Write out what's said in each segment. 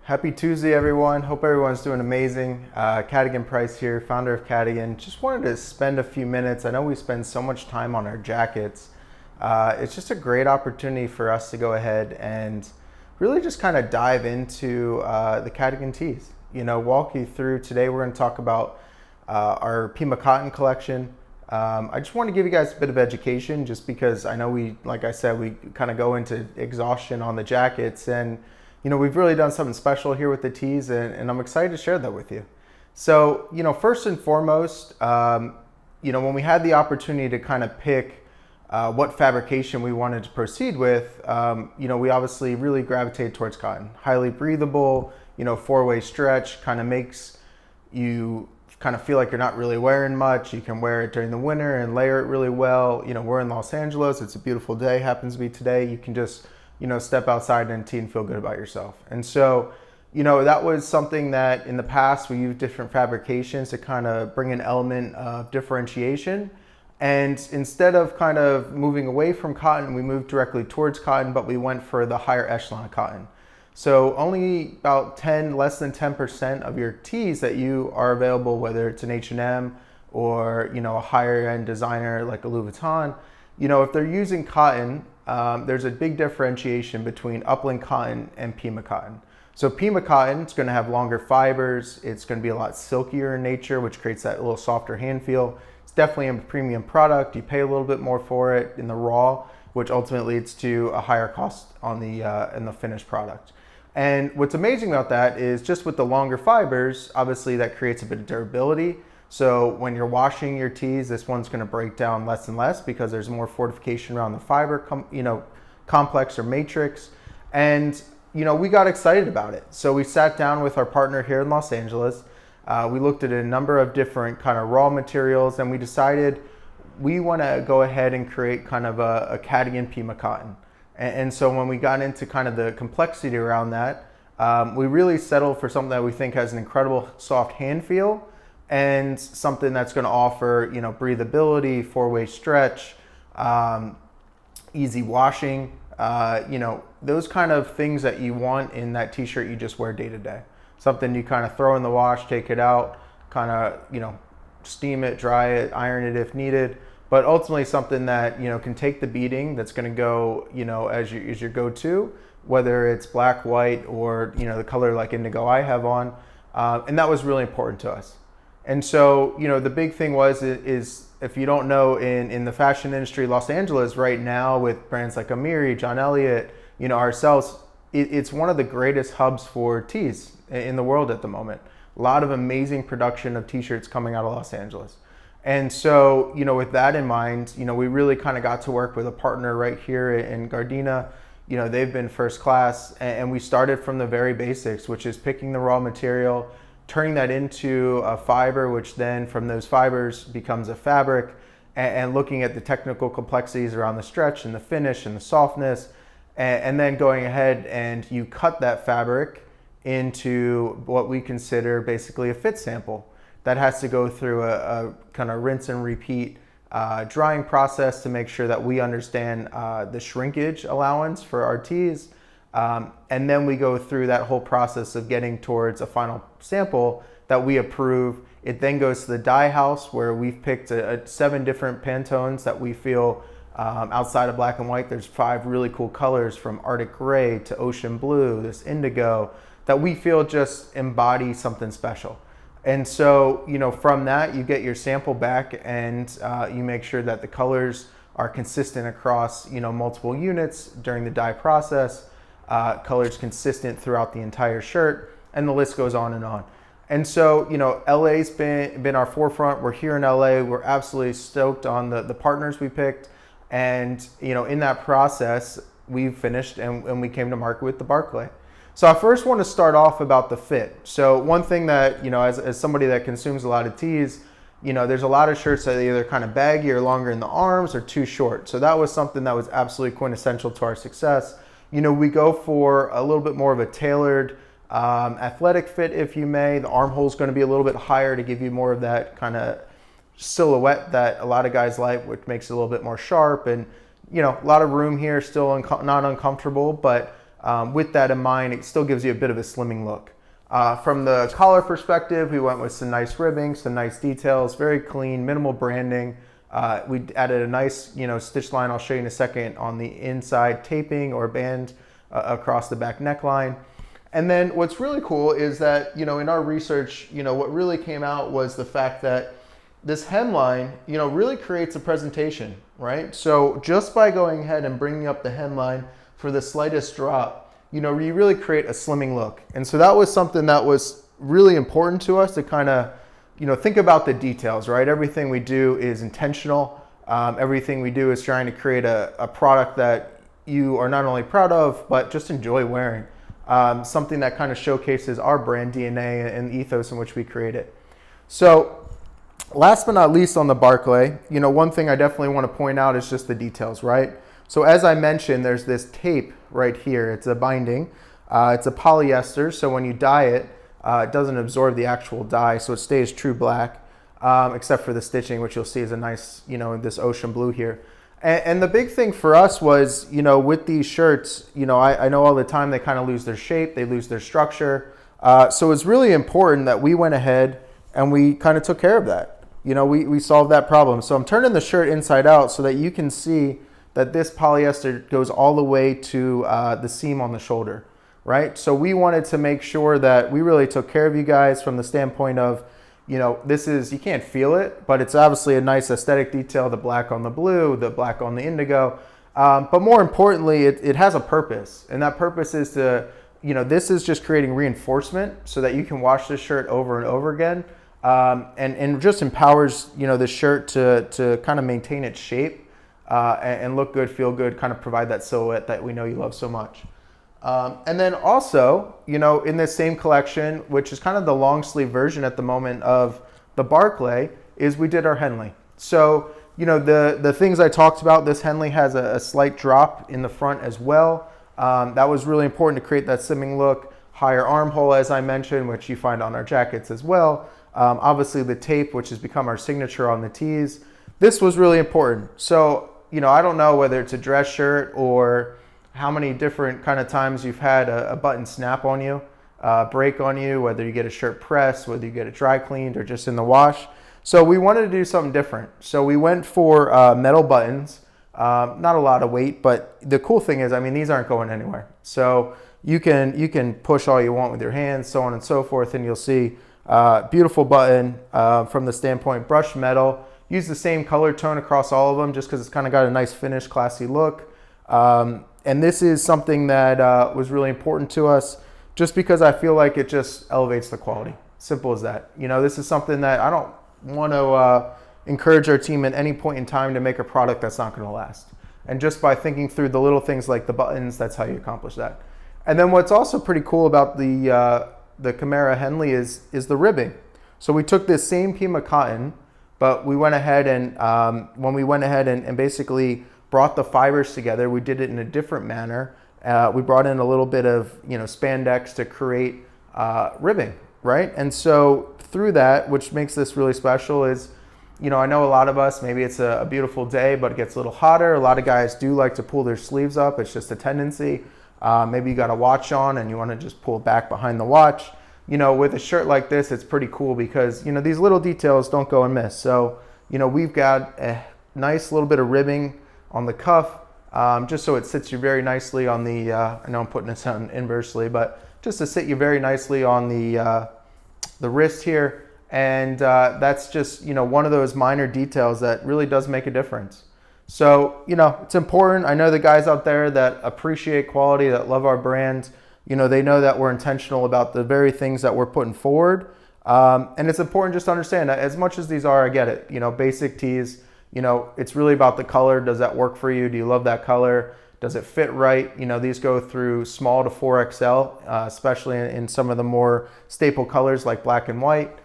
Happy Tuesday, everyone. Hope everyone's doing amazing. Cadigan Price here, founder of Cadigan. Just wanted to spend a few minutes. I know we spend so much time on our jackets. It's just a great opportunity for us to go ahead and really just kind of dive into the Cadigan tees. Walk you through today. We're going to talk about our Pima Cotton Collection. I just want to give you guys a bit of education just because I know like I said, we kind of go into exhaustion on the jackets, and we've really done something special here with the tees, and I'm excited to share that with you. So, first and foremost, when we had the opportunity to kind of pick what fabrication we wanted to proceed with, we obviously really gravitated towards cotton. Highly breathable, four-way stretch, kind of makes you kind of feel like you're not really wearing much. You can wear it during the winter and layer it really well. We're in Los Angeles. It's a beautiful day, happens to be today. You can just step outside in a tee and feel good about yourself. And so, that was something that in the past we used different fabrications to kind of bring an element of differentiation. And instead of kind of moving away from cotton, we moved directly towards cotton, but we went for the higher echelon of cotton. So only about less than 10% of your tees that you are available, whether it's an H&M or, a higher end designer like a Louis Vuitton, if they're using cotton, there's a big differentiation between upland cotton and Pima cotton. So Pima cotton, it's going to have longer fibers. It's going to be a lot silkier in nature, which creates that little softer hand feel. It's definitely a premium product. You pay a little bit more for it in the raw, which ultimately leads to a higher cost on in the finished product. And what's amazing about that is just with the longer fibers, obviously that creates a bit of durability. So when you're washing your tees, this one's going to break down less and less because there's more fortification around the fiber, complex or matrix. And, we got excited about it. So we sat down with our partner here in Los Angeles. We looked at a number of different kind of raw materials, and we decided we want to go ahead and create kind of a Cadigan Pima cotton. And so when we got into kind of the complexity around that, we really settled for something that we think has an incredible soft hand feel, and something that's going to offer, breathability, four-way stretch, easy washing, those kind of things that you want in that t-shirt you just wear day to day. Something you kind of throw in the wash, take it out, kind of, steam it, dry it, iron it if needed, but ultimately something that, can take the beating, that's going to go, as your go-to, whether it's black, white, or, the color like indigo I have on. And that was really important to us. And so, the big thing is if you don't know, in the fashion industry, Los Angeles right now with brands like Amiri, John Elliott, ourselves, it's one of the greatest hubs for tees in the world at the moment. A lot of amazing production of t-shirts coming out of Los Angeles. And so, with that in mind, we really kind of got to work with a partner right here in Gardena. They've been first class, and we started from the very basics, which is picking the raw material, turning that into a fiber, which then from those fibers becomes a fabric, and looking at the technical complexities around the stretch and the finish and the softness, and then going ahead and you cut that fabric into what we consider basically a fit sample that has to go through a kind of rinse and repeat drying process to make sure that we understand the shrinkage allowance for our tees. And then we go through that whole process of getting towards a final sample that we approve. It then goes to the dye house where we've picked 7 different Pantones that we feel outside of black and white. There's 5 really cool colors from Arctic Gray to Ocean Blue, this indigo, that we feel just embody something special. And so, from that, you get your sample back, and you make sure that the colors are consistent across, multiple units during the dye process, colors consistent throughout the entire shirt, and the list goes on and on. And so, LA's been our forefront. We're here in LA. We're absolutely stoked on the partners we picked. And, in that process, we've finished and we came to market with the BARCLAY. So I first want to start off about the fit. So one thing that, as somebody that consumes a lot of tees, there's a lot of shirts that are either kind of baggy or longer in the arms or too short. So that was something that was absolutely quintessential to our success. We go for a little bit more of a tailored athletic fit, if you may. The armhole is going to be a little bit higher to give you more of that kind of silhouette that a lot of guys like, which makes it a little bit more sharp. And, a lot of room here, still not uncomfortable, but with that in mind, it still gives you a bit of a slimming look. From the collar perspective, we went with some nice ribbing, some nice details, very clean, minimal branding. We added a nice, stitch line, I'll show you in a second, on the inside taping or band across the back neckline. And then what's really cool is that, in our research, what really came out was the fact that this hemline, really creates a presentation, right? So just by going ahead and bringing up the hemline for the slightest drop, you really create a slimming look. And so that was something that was really important to us to kind of, think about the details, right? Everything we do is intentional. Everything we do is trying to create a product that you are not only proud of, but just enjoy wearing. Something that kind of showcases our brand DNA and the ethos in which we create it. So last but not least on the BARCLAY, one thing I definitely want to point out is just the details, right? So as I mentioned, there's this tape right here. It's a binding. It's a polyester, so when you dye it, it doesn't absorb the actual dye, so it stays true black, except for the stitching, which you'll see is a nice, this ocean blue here. And the big thing for us was, with these shirts, I know all the time they kind of lose their shape, they lose their structure. So it's really important that we went ahead and we kind of took care of that. We solved that problem. So I'm turning the shirt inside out so that you can see that this polyester goes all the way to the seam on the shoulder, right? So we wanted to make sure that we really took care of you guys from the standpoint of, this is, you can't feel it, but it's obviously a nice aesthetic detail, the black on the blue, the black on the indigo. But more importantly, it has a purpose. And that purpose is to, this is just creating reinforcement so that you can wash this shirt over and over again. And just empowers, the shirt to kind of maintain its shape and look good, feel good, kind of provide that silhouette that we know you love so much. And then also, in this same collection, which is kind of the long sleeve version at the moment of the BARCLAY, is we did our Henley. So, the things I talked about, this Henley has a slight drop in the front as well. That was really important to create that slimming look. Higher armhole, as I mentioned, which you find on our jackets as well. Obviously the tape, which has become our signature on the tees. This was really important. So, I don't know whether it's a dress shirt or how many different kind of times you've had a button snap on you, break on you, whether you get a shirt pressed, whether you get it dry cleaned or just in the wash. So we wanted to do something different. So we went for metal buttons, not a lot of weight, but the cool thing is, these aren't going anywhere. So you can push all you want with your hands, so on and so forth, and you'll see beautiful button from the standpoint, brushed metal. Use the same color tone across all of them just because it's kind of got a nice finish, classy look. And this is something that was really important to us just because I feel like it just elevates the quality. Simple as that. This is something that I don't want to encourage our team at any point in time to make a product that's not going to last. And just by thinking through the little things like the buttons, that's how you accomplish that. And then what's also pretty cool about the KIMERA Henley is the ribbing. So we took this same Pima cotton, but we went ahead and when we went ahead and basically brought the fibers together, we did it in a different manner. We brought in a little bit of spandex to create ribbing, right? And so through that, which makes this really special, is I know a lot of us, maybe it's a beautiful day, but it gets a little hotter. A lot of guys do like to pull their sleeves up. It's just a tendency. Maybe you got a watch on and you want to just pull back behind the watch. With a shirt like this, it's pretty cool because these little details don't go amiss. So we've got a nice little bit of ribbing on the cuff, just so it sits you very nicely on the, I know I'm putting this on inversely, but just to sit you very nicely on the wrist here. And that's just, one of those minor details that really does make a difference. So, it's important. I know the guys out there that appreciate quality, that love our brand, they know that we're intentional about the very things that we're putting forward. And it's important just to understand that as much as these are, I get it, basic tees, it's really about the color. Does that work for you? Do you love that color? Does it fit right? These go through small to 4XL, especially in some of the more staple colors like black and white.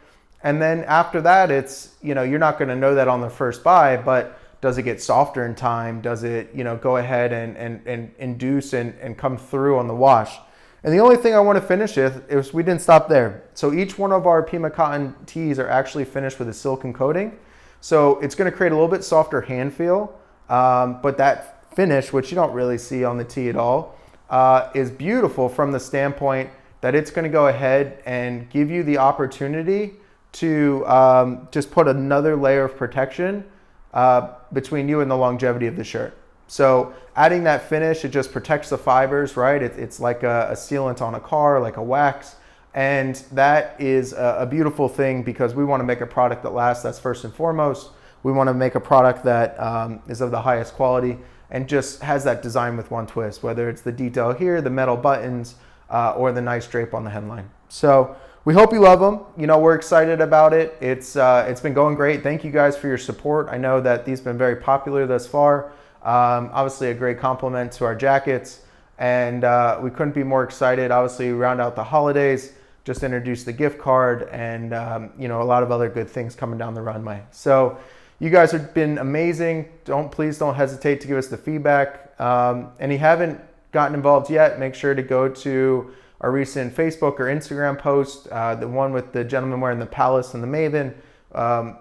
And then after that, it's, you're not going to know that on the first buy, but does it get softer in time? Does it, go ahead and induce and come through on the wash? And the only thing I want to finish with is we didn't stop there. So each one of our Pima cotton tees are actually finished with a silicone coating. So it's going to create a little bit softer hand feel, but that finish, which you don't really see on the tee at all, is beautiful from the standpoint that it's going to go ahead and give you the opportunity to just put another layer of protection between you and the longevity of the shirt. So adding that finish, it just protects the fibers, right? It's like a sealant on a car, like a wax. And that is a beautiful thing because we want to make a product that lasts. That's first and foremost. We want to make a product that is of the highest quality and just has that design with one twist, whether it's the detail here, the metal buttons, or the nice drape on the headline. So we hope you love them. You know, we're excited about it. It's been going great. Thank you guys for your support. I know that these have been very popular thus far. Obviously a great compliment to our jackets, and we couldn't be more excited. Obviously, round out the holidays, just introduced the gift card, and you know, a lot of other good things coming down the runway. So you guys have been amazing. Please don't hesitate to give us the feedback. And you haven't gotten involved yet, make sure to go to our recent Facebook or Instagram post, the one with the gentleman wearing the Palace and the Maven.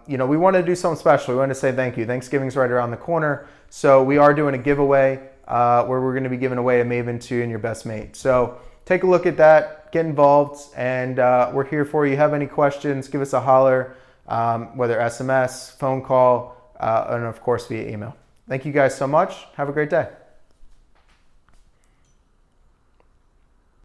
You know, we want to do something special. We want to say thank you. Thanksgiving's right around the corner. So we are doing a giveaway where we're going to be giving away a Maven 2 and your best mate. So take a look at that, get involved, and we're here for you. Have any questions, give us a holler, whether SMS, phone call, and of course via email. Thank you guys so much. Have a great day.